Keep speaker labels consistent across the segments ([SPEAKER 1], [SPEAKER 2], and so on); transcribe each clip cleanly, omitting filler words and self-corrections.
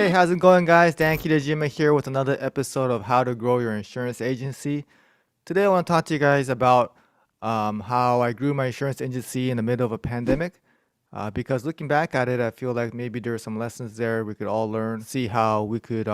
[SPEAKER 1] Hey, how's it going, guys? Dan Kitajima here with another episode of How to Grow Your Insurance Agency. Today, I want to talk to you guys about how I grew my insurance agency in the middle of a pandemic. Because looking back at it, I feel like maybe there are some lessons there we could all learn, see how we could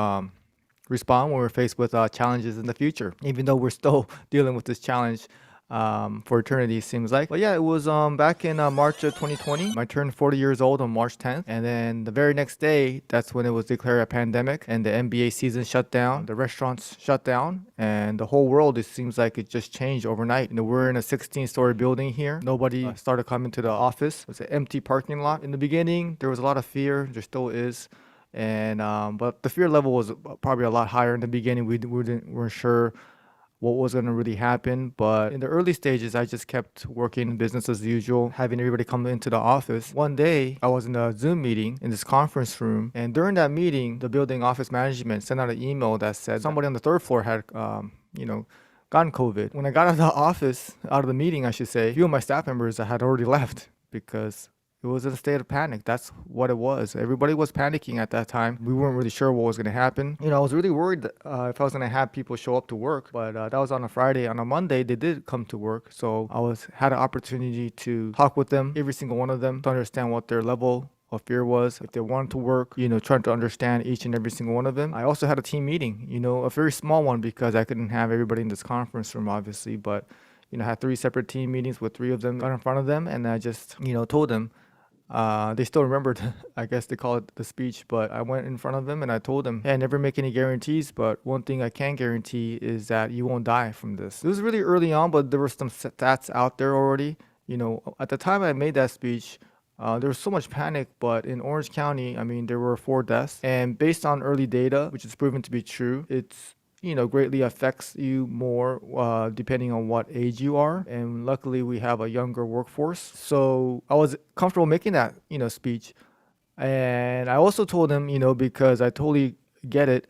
[SPEAKER 1] respond when we're faced with challenges in the future, even though we're still dealing with this challenge for eternity, seems like. But yeah, it was back in March of 2020. I turned 40 years old on March 10th. And then the very next day, that's when it was declared a pandemic and the NBA season shut down, the restaurants shut down, and the whole world, it seems like it just changed overnight. We're in a 16-story building here. Nobody started coming to the office. It was an empty parking lot. In the beginning, there was a lot of fear. There still is. And but the fear level was probably a lot higher in the beginning. We weren't sure what was going to really happen. But in the early stages, I just kept working business as usual, having everybody come into the office. One day, I was in a Zoom meeting in this conference room. And during that meeting, the building office management sent out an email that said somebody on the third floor had, gotten COVID. When I got out of the office, out of the meeting, I should say, a few of my staff members had already left because it was in a state of panic. That's what it was. Everybody was panicking at that time. We weren't really sure what was going to happen. I was really worried if I was going to have people show up to work. But that was on a Friday. On a Monday, they did come to work. So I had an opportunity to talk with them, every single one of them, to understand what their level of fear was, if they wanted to work, trying to understand each and every single one of them. I also had a team meeting, a very small one because I couldn't have everybody in this conference room, obviously. But, I had 3 separate team meetings with 3 of them right in front of them. And I just, told them, they still remembered, I guess they call it the speech, but I went in front of them and I told them, hey, I never make any guarantees, but one thing I can guarantee is that you won't die from this. It was really early on, but there were some stats out there already. At the time I made that speech, there was so much panic, but in Orange County, there were 4 deaths. And based on early data, which is proven to be true, it's greatly affects you more depending on what age you are. And luckily, we have a younger workforce. So I was comfortable making that, speech. And I also told them, because I totally get it,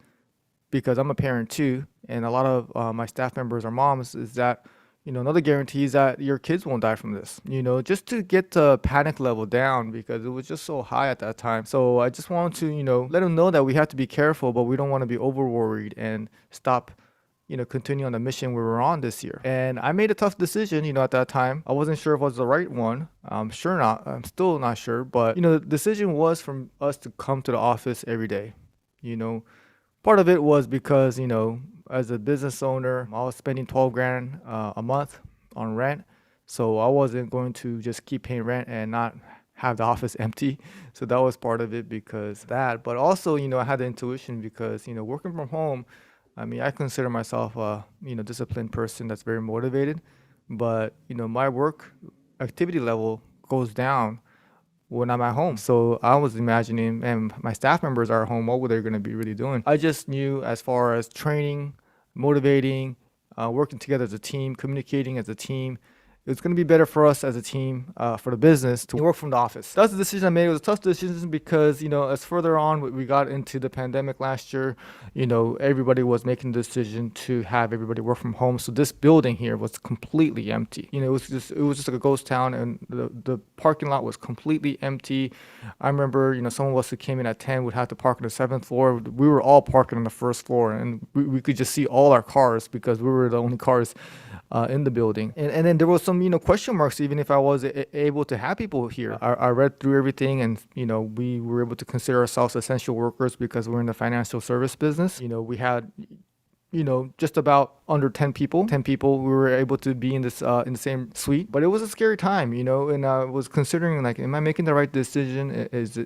[SPEAKER 1] because I'm a parent too. And a lot of my staff members are moms, is that, another guarantee is that your kids won't die from this, just to get the panic level down because it was just so high at that time. So I just wanted to, let them know that we have to be careful, but we don't want to be over worried and stop, continue on the mission we were on this year. And I made a tough decision, at that time. I wasn't sure if it was the right one. I'm still not sure. But, the decision was from us to come to the office every day, Part of it was because, as a business owner, I was spending 12 grand a month on rent. So I wasn't going to just keep paying rent and not have the office empty. So that was part of it because of that. But also, I had the intuition because, working from home, I consider myself a, disciplined person that's very motivated. But, my work activity level goes down when I'm at home. So I was imagining, and my staff members are at home, what were they going to be really doing? I just knew as far as training, motivating, working together as a team, communicating as a team, it's going to be better for us as a team, for the business to work from the office. That's the decision I made. It was a tough decision because, as further on we got into the pandemic last year, everybody was making the decision to have everybody work from home. So this building here was completely empty. It was just like a ghost town, and the parking lot was completely empty. I remember, some of us who came in at 10 would have to park on the 7th floor. We were all parking on the 1st floor, and we could just see all our cars because we were the only cars in the building. And then there was some, question marks, even if I was able to have people here. I read through everything and, we were able to consider ourselves essential workers because we're in the financial service business. We had, just about under 10 people. 10 people, we were able to be in this in the same suite. But it was a scary time, and I was considering, like, am I making the right decision?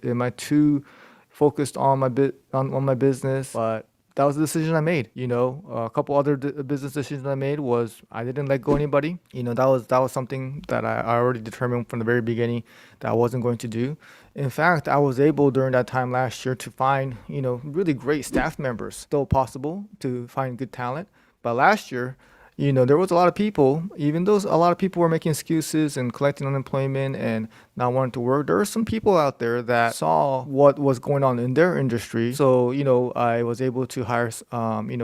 [SPEAKER 1] Am I too focused on my business? But that was the decision I made. A couple other business decisions I made was I didn't let go anybody. That was something that I already determined from the very beginning that I wasn't going to do. In fact, I was able during that time last year to find, really great staff members. Still possible to find good talent. But last year, there was a lot of people, even though a lot of people were making excuses and collecting unemployment and not wanting to work, there were some people out there that saw what was going on in their industry. So, I was able to hire,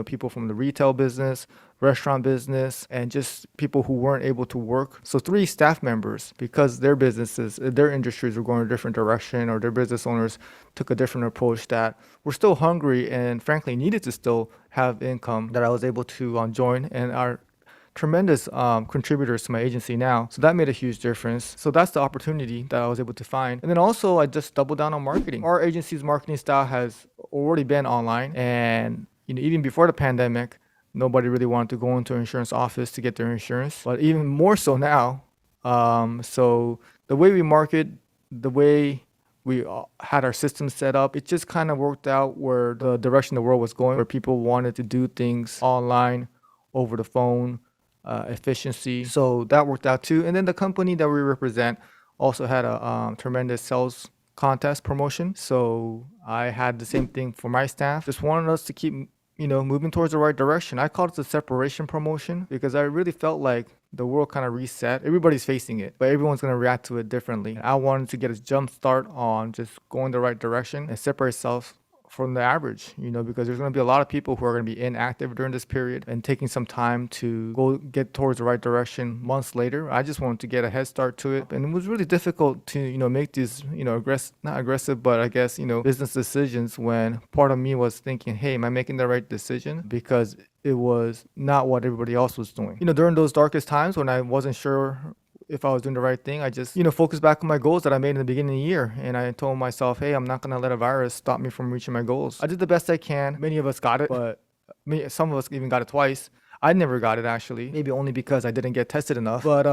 [SPEAKER 1] people from the retail business, restaurant business, and just people who weren't able to work. So three staff members, because their businesses, their industries were going a different direction, or their business owners took a different approach, that were still hungry and frankly needed to still have income, that I was able to join and are tremendous contributors to my agency now. So that made a huge difference. So that's the opportunity that I was able to find. And then also I just doubled down on marketing. Our agency's marketing style has already been online, and even before the pandemic, nobody really wanted to go into an insurance office to get their insurance, but even more so now. So the way we market, the way we had our system set up, it just kind of worked out where the direction the world was going, where people wanted to do things online, over the phone, efficiency. So that worked out too. And then the company that we represent also had a tremendous sales contest promotion. So I had the same thing for my staff. Just wanted us to keep moving towards the right direction. I called it the separation promotion because I really felt like the world kind of reset. Everybody's facing it, but everyone's going to react to it differently. I wanted to get a jump start on just going the right direction and separate self from the average, because there's going to be a lot of people who are going to be inactive during this period and taking some time to go get towards the right direction months later. I just wanted to get a head start to it. And it was really difficult to, make these, not aggressive, but I guess, business decisions when part of me was thinking, hey, am I making the right decision? Because it was not what everybody else was doing. During those darkest times when I wasn't sure if I was doing the right thing, I just, focused back on my goals that I made in the beginning of the year. And I told myself, hey, I'm not going to let a virus stop me from reaching my goals. I did the best I can. Many of us got it, but some of us even got it twice. I never got it, actually, maybe only because I didn't get tested enough. But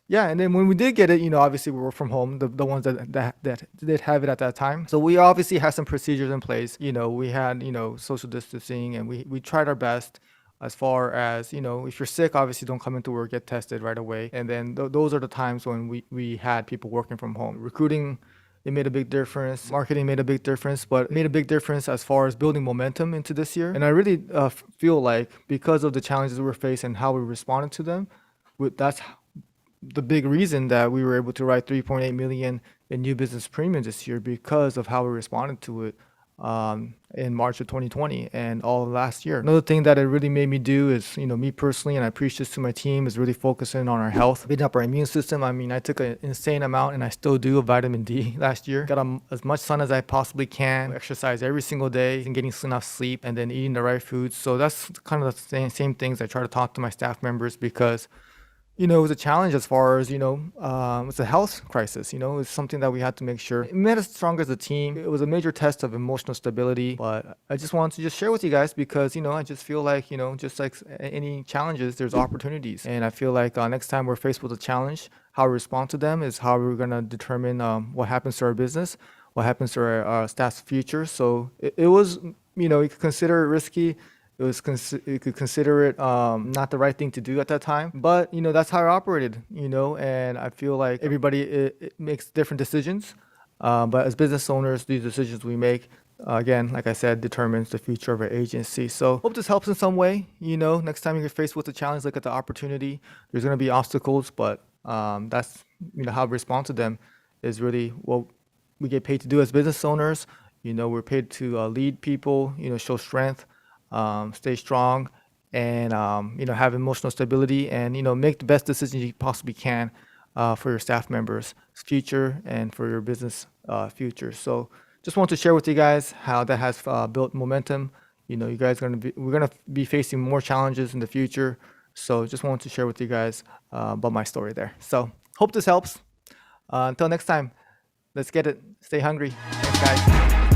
[SPEAKER 1] yeah, and then when we did get it, obviously we were from home, the ones that did have it at that time. So we obviously had some procedures in place. We had, social distancing, and we tried our best as far as, if you're sick, obviously don't come into work, get tested right away. And then those are the times when we had people working from home. Recruiting, it made a big difference. Marketing made a big difference, but it made a big difference as far as building momentum into this year. And I really feel like because of the challenges we were facing and how we responded to them, that's the big reason that we were able to write 3.8 million in new business premium this year, because of how we responded to it in March of 2020 and all of last year. Another thing that it really made me do is, me personally, and I preach this to my team, is really focusing on our health, building up our immune system. I mean, I took an insane amount, and I still do, of vitamin D last year. Got as much sun as I possibly can, exercise every single day, and getting enough sleep, and then eating the right foods. So that's kind of the same things I try to talk to my staff members, because it was a challenge as far as, it's a health crisis, it's something that we had to make sure. It made us stronger as a team. It was a major test of emotional stability, but I just wanted to just share with you guys because, I just feel like, just like any challenges, there's opportunities. And I feel like next time we're faced with a challenge, how we respond to them is how we're going to determine what happens to our business, what happens to our staff's future. So it was, you could consider it risky. You could consider it not the right thing to do at that time, but that's how I operated. And I feel like everybody it makes different decisions, but as business owners, these decisions we make, again, like I said, determines the future of our agency. So hope this helps in some way. Next time you're faced with a challenge, look at the opportunity. There's going to be obstacles, but that's how we respond to them is really what we get paid to do as business owners. We're paid to lead people, show strength, stay strong, and have emotional stability, and make the best decisions you possibly can for your staff members' future and for your business future. So just want to share with you guys how that has built momentum. You guys we're gonna be facing more challenges in the future. So just wanted to share with you guys about my story there. So hope this helps. Until next time, let's get it. Stay hungry. Thanks, guys.